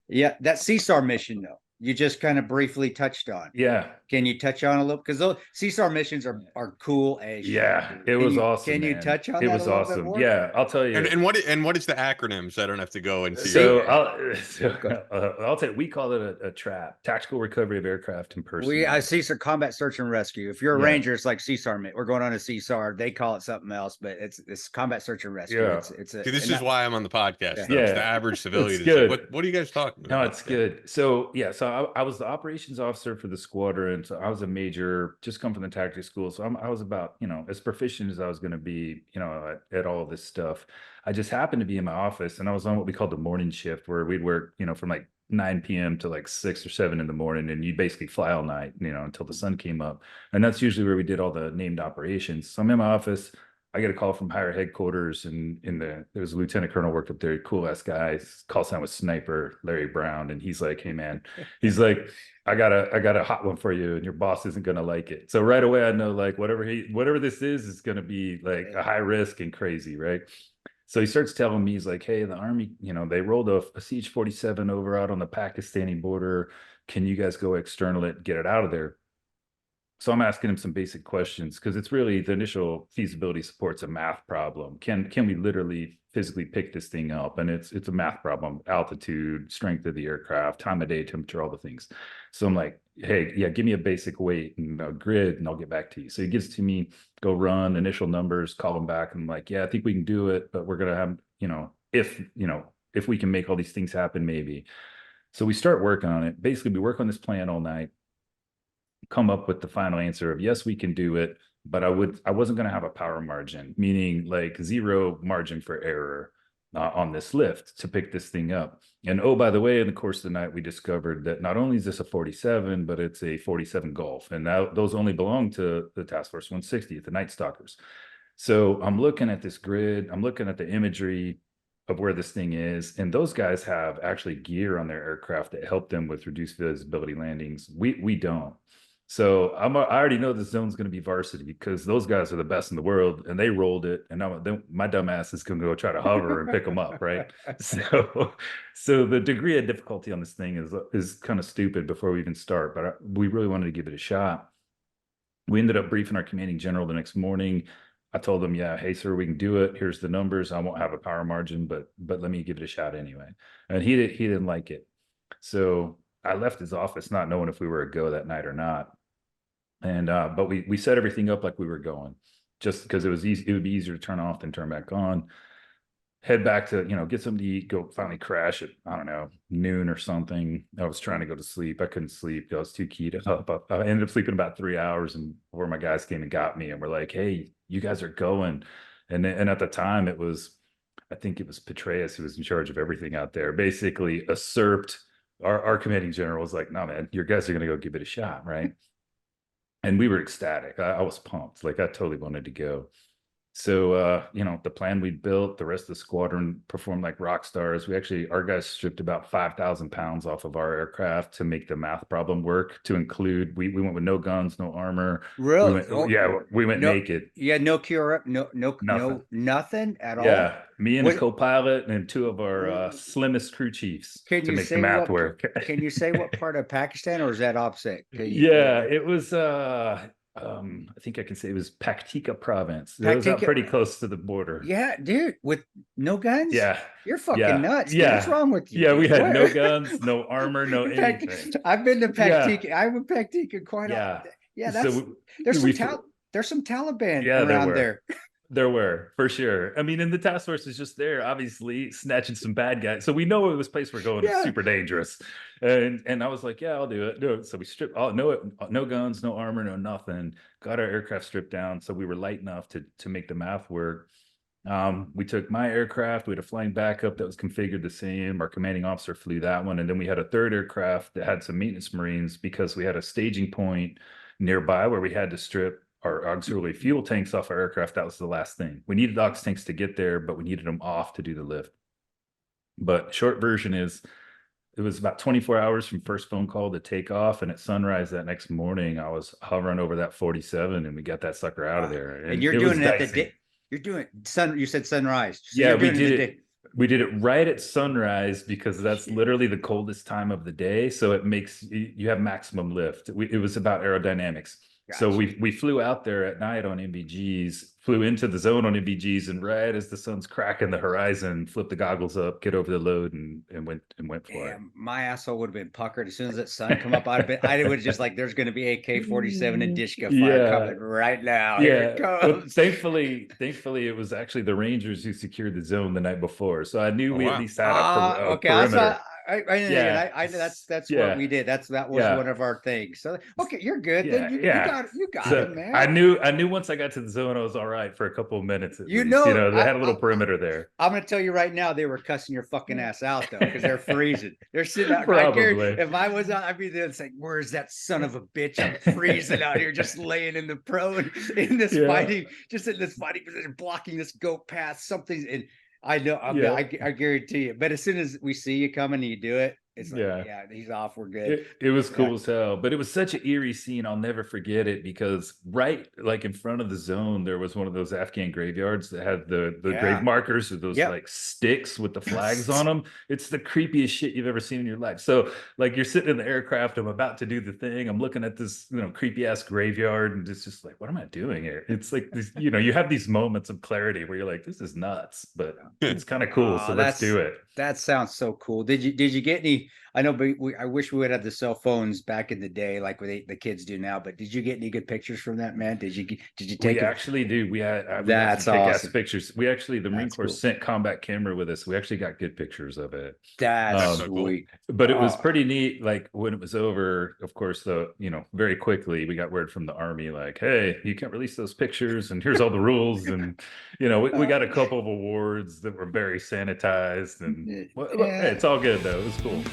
Yeah, that CSAR mission though, you just kind of briefly touched on. Yeah. Can you touch on a little? Because those CSAR missions are cool as shit, Yeah, dude. it was Can awesome, you man. touch on It that a was little bit awesome. more? Yeah, I'll tell And you. what is the acronym so I don't have to go and see it? So See, I'll go- I'll tell you, we call it a trap, tactical recovery of aircraft and I personnel. see some combat search and rescue. If you're a Yeah, ranger, it's like CSAR. We're going on a CSAR. They call it something else, but it's combat search and rescue. yeah, It's See, a this and is that, why I'm on the podcast, yeah. though, because the yeah. average It's civilian is like, good. what are you guys talking No, about? it's Yeah. good. So yeah, so I was the operations officer for the squadron. So I was a major, just come from the tactics school. So I was about, as proficient as I was going to be, at all of this stuff. I just happened to be in my office, and I was on what we called the morning shift, where we'd work, from like 9 p.m. to like 6 or 7 in the morning, and you basically fly all night, until the sun came up. And that's usually where we did all the named operations. So I'm in my office. I get a call from higher headquarters, and there was a lieutenant colonel worked up there, cool ass guy. His call sign was Sniper Larry Brown, and he's like, "Hey man," he's like, "I got a hot one for you, and your boss isn't gonna like it." So right away, I know like whatever this is gonna be like a high risk and crazy, right? So he starts telling me, he's like, "Hey, the army, they rolled a CH-47 over out on the Pakistani border. Can you guys go external it, get it out of there?" So I'm asking him some basic questions because it's really the initial feasibility support's a math problem. Can we literally physically pick this thing up? And it's a math problem: altitude, strength of the aircraft, time of day, temperature, all the things. So I'm like, hey, yeah, give me a basic weight and a grid, and I'll get back to you. So he gives it to me, go run initial numbers, call him back, and I'm like, yeah, I think we can do it, but we're gonna have, if we can make all these things happen, maybe. So we start working on it. Basically, we work on this plan all night, come up with the final answer of yes, we can do it, but I wasn't going to have a power margin, meaning like zero margin for error on this lift to pick this thing up. And oh, by the way, in the course of the night, we discovered that not only is this a 47, but it's a 47 Golf, and now those only belong to the Task Force 160, the Night Stalkers. So I'm looking at this grid, I'm looking at the imagery of where this thing is, and those guys have actually gear on their aircraft that help them with reduced visibility landings. We don't. So I already know this zone's going to be varsity because those guys are the best in the world, and they rolled it. And my dumb ass is going to go try to hover and pick them up, right? So the degree of difficulty on this thing is kind of stupid before we even start. But we really wanted to give it a shot. We ended up briefing our commanding general the next morning. I told him, yeah, hey sir, we can do it. Here's the numbers. I won't have a power margin, but let me give it a shot anyway. And he didn't like it. So I left his office not knowing if we were a go that night or not. And but we set everything up like we were going, just because it was easy. It would be easier to turn off than turn back on. Head back to, get something to eat, go finally crash at, I don't know, noon or something. I was trying to go to sleep. I couldn't sleep. I was too keyed up. I ended up sleeping about 3 hours, and before my guys came and got me and were like, hey, you guys are going. And at the time I think it was Petraeus who was in charge of everything out there, basically usurped our commanding general. Was like, no man, your guys are going to go give it a shot, right? And we were ecstatic. I was pumped. Like I totally wanted to go. So, the plan we built, the rest of the squadron performed like rock stars. Our guys stripped about 5,000 pounds off of our aircraft to make the math problem work, to include, we went with no guns, no armor. Really? We went No, naked. yeah, no cure, Nothing. nothing at all. Yeah. Me and a What co-pilot and two of our slimmest crew chiefs can to you make the say? math work. Can you say what part of Pakistan, or is that opposite? Yeah, it was I think I can say it was Paktika province. It was out Paktika, pretty close to the border. yeah, dude, with no guns. Yeah. You're fucking Yeah. nuts, dude. What's Yeah. wrong with you, Yeah, we dude? had What? no guns, no armor, no anything. I've been to Yeah. Paktika. I went Paktika quite Yeah. often. Yeah, So there's we, some we there's some Taliban yeah, there around were. there. There were, for sure. I mean, and the task force is just there, obviously snatching some bad guys. So we know this place we're going is Yeah. super dangerous. And I was like, yeah, I'll do it. Do it. So we stripped no guns, no armor, no nothing. Got our aircraft stripped down. So we were light enough to make the math work. We took my aircraft. We had a flying backup that was configured the same. Our commanding officer flew that one. And then we had a third aircraft that had some maintenance Marines because we had a staging point nearby where we had to strip our auxiliary fuel tanks off our aircraft. That was the last thing. We needed aux tanks to get there, but we needed them off to do the lift. But short version is, it was about 24 hours from first phone call to take off, and at sunrise that next morning, I was hovering over that 47, and we got that sucker out of there. And you're it doing was it at the dicey. day. You're doing sun. You said sunrise. So Yeah, you're we doing it did the it. day. We did it right at sunrise because that's literally the coldest time of the day. So it makes you have maximum lift. It was about aerodynamics. So Gotcha. we flew out there at night on MVGs, flew into the zone on MVGs, and right as the sun's cracking the horizon, flipped the goggles up, get over the load, and went for it. Damn, my asshole would have been puckered as soon as that sun come up. I would just like, there's going to be AK-47 and Dishka fire coming right now. Here it Well, comes. thankfully, it was actually the Rangers who secured the zone the night before, so I knew Oh, we at wow. least had a Okay, that's perimeter. what that's Yeah. what we did. That was Yeah. one of our things. So okay, you're good. Yeah, Then you yeah. got So it, man. I knew once I got to the zone, I was all right for a couple of minutes at You least. know, They had a little perimeter there. I'm gonna tell you right now, they were cussing your fucking ass out though, because they're freezing. They're sitting out. Probably. If I was out, I'd be there. It's like, where's that son of a bitch? I'm freezing out here, just laying in the prone in this fighting, just in this fighting position, blocking this goat path. Something, and I know. I guarantee you. But as soon as we see you coming and you do it, it's like, yeah, he's off. We're good. It was cool as hell, but it was such an eerie scene. I'll never forget it because right like in front of the zone, there was one of those Afghan graveyards that had the grave markers with those like sticks with the flags on them. It's the creepiest shit you've ever seen in your life. So like you're sitting in the aircraft, I'm about to do the thing. I'm looking at this, creepy ass graveyard, and it's just like, what am I doing here? It's like this, you have these moments of clarity where you're like, this is nuts, but it's kind of cool. So let's do it. That sounds so cool. Did you get any? I know, but I wish we would have the cell phones back in the day, like what the kids do now. But did you get any good pictures from that, man? Did you take? We actually do. We had that's some kick-ass awesome. pictures. We actually the Marine Corps sent combat camera with us. We actually got good pictures of it. That's sweet. But it was pretty neat. Like when it was over, of course, very quickly we got word from the Army, like, hey, you can't release those pictures, and here's all the rules. And we got a couple of awards that were very sanitized, and hey, it's all good though. It was cool.